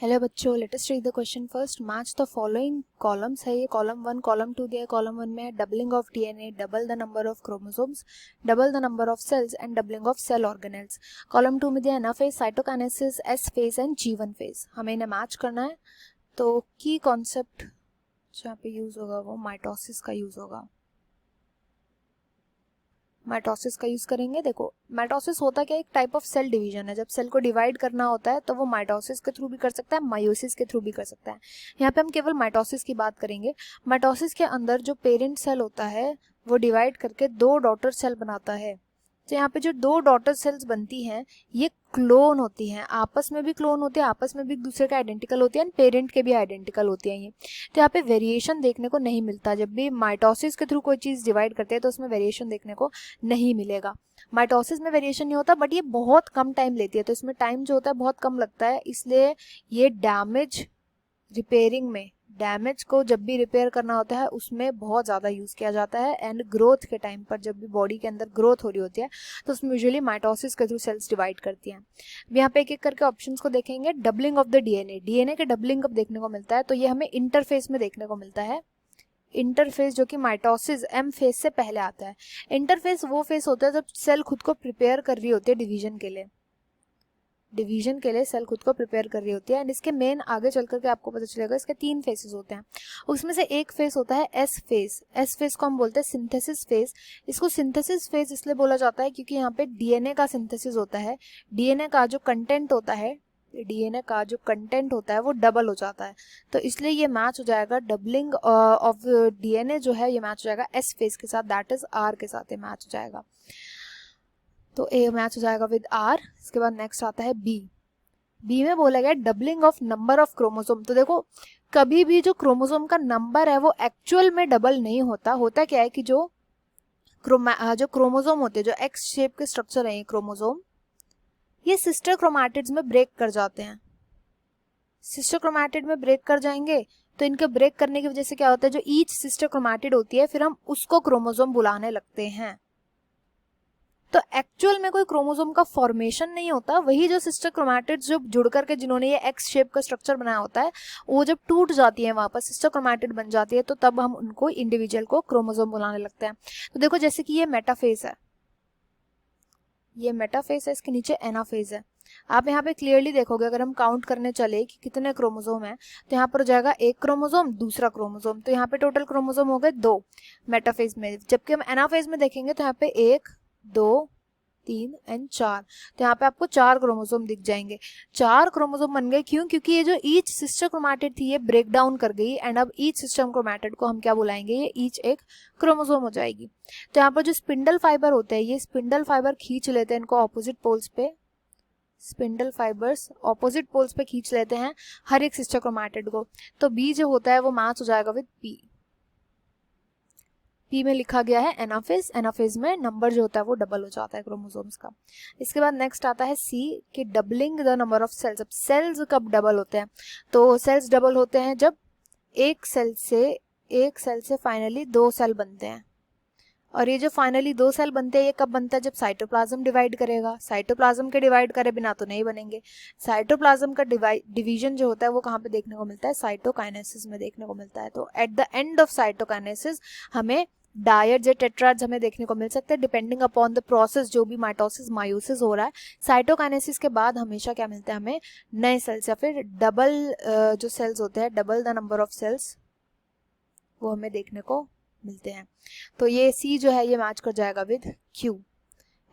Hello बच्चों, let us read the question first. Match the following columns है। ये column 1 column 2 दिया है। कॉलम 1 में है doubling of DNA, double the number of chromosomes, double the number of cells and doubling of cell organelles. Column 2 में दिया है anaphase, cytokinesis, S phase and G one phase. हमें इन्हें मैच करना है। तो की कॉन्सेप्ट जो यहाँ पे यूज होगा वो माइटोसिस का यूज होगा। माइटोसिस का यूज करेंगे। देखो माइटोसिस होता क्या है, एक टाइप ऑफ सेल डिवीजन है। जब सेल को डिवाइड करना होता है तो वो माइटोसिस के थ्रू भी कर सकता है, मायोसिस के थ्रू भी कर सकता है। यहाँ पे हम केवल माइटोसिस की बात करेंगे। माइटोसिस के अंदर जो पेरेंट सेल होता है वो डिवाइड करके दो डॉटर सेल बनाता है। तो यहाँ पे जो दो डॉटर सेल्स बनती हैं ये क्लोन होती हैं, आपस में भी क्लोन होती है, आपस में भी एक दूसरे का आइडेंटिकल होती है, पेरेंट के भी आइडेंटिकल होती है ये। तो यहाँ पे वेरिएशन देखने को नहीं मिलता। जब भी माइटोसिस के थ्रू कोई चीज़ डिवाइड करते हैं तो उसमें वेरिएशन देखने को नहीं मिलेगा। माइटोसिस में वेरिएशन नहीं होता, बट ये बहुत कम टाइम लेती है, तो इसमें टाइम जो होता है बहुत कम लगता है। इसलिए ये डैमेज रिपेयरिंग में, डैमेज को जब भी रिपेयर करना होता है उसमें बहुत ज़्यादा यूज़ किया जाता है। एंड ग्रोथ के टाइम पर जब भी बॉडी के अंदर ग्रोथ हो रही होती है तो उसमें यूजुअली माइटोसिस के थ्रू सेल्स डिवाइड करती हैं। अब यहाँ पे एक एक करके ऑप्शंस को देखेंगे। Doubling of the DNA, DNA के डबलिंग कब देखने को मिलता है, तो ये हमें इंटरफेस में देखने को मिलता है। इंटरफेस जो कि माइटोसिस एम फेज से पहले आता है। इंटरफेस वो फेज होता है जब सेल खुद को प्रिपेयर कर रही होती है डिवीजन के लिए। डिवीजन के लिए सेल खुद को प्रिपेयर कर रही होती है। एंड इसके मेन आगे चल करके आपको पता चलेगा इसके 3 फेसेस होते हैं। उसमें से एक फेज होता है एस फेज। एस फेज को हम बोलते हैं सिंथेसिस फेज। इसको सिंथेसिस फेज इसलिए बोला जाता है क्योंकि यहाँ पे डीएनए का सिंथेसिस होता है। डीएनए का जो कंटेंट होता है, डीएनए का जो कंटेंट होता है वो डबल हो जाता है। तो इसलिए ये मैच हो जाएगा, डबलिंग ऑफ डीएनए जो है ये मैच हो जाएगा एस फेज के साथ, दैट इज आर के साथ ये मैच हो जाएगा। तो ए मैच हो जाएगा विद आर। इसके बाद नेक्स्ट आता है बी। बी में बोला गया doubling of number of chromosome. तो देखो कभी भी जो क्रोमोसोम का नंबर है वो एक्चुअल में डबल नहीं होता। होता क्या है कि जो क्रोमोसोम होते हैं, जो एक्स शेप के स्ट्रक्चर है क्रोमोसोम, ये सिस्टर क्रोमैटिड्स में ब्रेक कर जाते हैं। सिस्टर क्रोमैटिड में ब्रेक कर जाएंगे तो इनके ब्रेक करने की वजह से क्या होता है, जो ईच सिस्टर क्रोमैटिड होती है फिर हम उसको क्रोमोसोम बुलाने लगते हैं। तो एक्चुअल में कोई क्रोमोसोम का फॉर्मेशन नहीं होता। वही जो सिस्टर क्रोमैटिड्स जो जुड़ करके जिन्होंने ये एक्स शेप का स्ट्रक्चर बनाया होता है वो जब टूट जाती है, वापस सिस्टर क्रोमैटिड बन जाती है, तो तब हम उनको इंडिविजुअल को क्रोमोसोम बुलाने लगते हैं। तो देखो जैसे कि ये मेटाफेज है, ये मेटाफेज है, इसके नीचे एनाफेज है। आप यहाँ पे क्लियरली देखोगे, अगर हम काउंट करने चले कि कितने क्रोमोसोम है तो यहाँ पर हो जाएगा एक क्रोमोसोम, दूसरा क्रोमोसोम, तो यहाँ पे टोटल क्रोमोसोम हो गए 2 मेटाफेज में। जबकि हम एनाफेज में देखेंगे तो यहाँ पे 1 2 3 एंड 4, तो यहाँ पे आपको 4 क्रोमोसोम दिख जाएंगे। 4 क्रोमोसोम बन गए, क्यों? क्योंकि ये जो ईच सिस्टर क्रोमैटिड थी ये ब्रेक डाउन कर गई। एंड अब ईच सिस्टर क्रोमैटिड को हम क्या बुलाएंगे, ये ईच एक क्रोमोसोम हो जाएगी। तो यहाँ पर जो स्पिंडल फाइबर होते हैं, ये स्पिंडल फाइबर खींच लेते हैं इनको ऑपोजिट पोल्स पे। स्पिंडल फाइबर्स ऑपोजिट पोल्स पे खींच लेते हैं हर एक सिस्टर क्रोमैटिड को। तो बी जो होता है वो मैच हो जाएगा विद पी। पी में लिखा गया है एनाफेज। एनाफेज में नंबर जो होता है वो डबल हो जाता है क्रोमोसोम्स का। इसके बाद नेक्स्ट आता है सी कि doubling the number of cells. अब सेल्स कब डबल होते हैं, तो सेल्स डबल होते हैं जब एक सेल से फाइनली 2 सेल बनते हैं। और ये जो फाइनली 2 सेल बनते हैं ये कब बनता है, जब साइटोप्लाज्म डिवाइड करेगा। साइटोप्लाज्म के डिवाइड करे बिना तो नहीं बनेंगे। साइटोप्लाज्म का डिवीजन जो होता है वो कहाँ पे देखने को मिलता है, साइटोकाइनेसिस में देखने को मिलता है। तो at the end of cytokinesis हमें डायड्स या टेट्राड्स हमें देखने को मिल सकते हैं, डिपेंडिंग अपॉन द प्रोसेस जो भी माइटोसिस मायोसिस हो रहा है। साइटोकाइनेसिस के बाद हमेशा क्या मिलता है, हमें नए सेल्स या फिर डबल जो सेल्स होते हैं, double the number of cells, वो हमें देखने को मिलते हैं। तो ये सी जो है ये मैच कर जाएगा विद क्यू।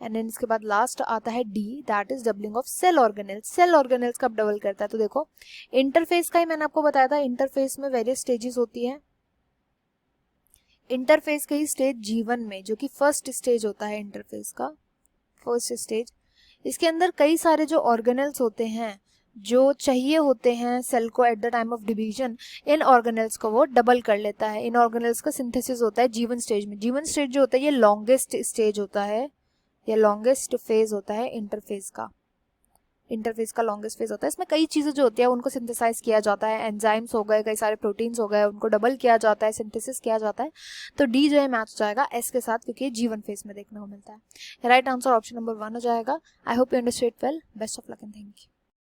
एंड देन इसके बाद लास्ट आता है D, that is doubling of cell organelles. Cell organelles कब डबल करता है, तो देखो इंटरफेस का ही मैंने आपको बताया था। इंटरफेस में वेरियस स्टेजेस होती हैं। इंटरफेस के ही स्टेज G1 में, जो कि फर्स्ट स्टेज होता है इंटरफेस का, फर्स्ट स्टेज, इसके अंदर कई सारे जो ऑर्गेनेल्स होते हैं जो चाहिए होते हैं सेल को at the time of division, in organelles को वो डबल कर लेता है। इन ऑर्गेनेल्स का सिंथेसिस होता है G1 स्टेज में। G1 स्टेज जो होता है ये लॉन्गेस्ट स्टेज होता है, ये लॉन्गेस्ट फेज होता है इंटरफेस का। इंटरफेस का लॉन्गेस्ट फेज होता है। इसमें कई चीज़ें जो होती है उनको सिंथेसाइज किया जाता है, एंजाइम्स हो गए, कई सारे प्रोटीन्स हो गए, उनको डबल किया जाता है, सिंथेसिस किया जाता है। तो डी जो है मैच हो जाएगा एस के साथ, क्योंकि G1 फेज में देखने को मिलता है। राइट आंसर ऑप्शन नंबर 1 हो जाएगा। I hope you understand well. Best of luck and thank you.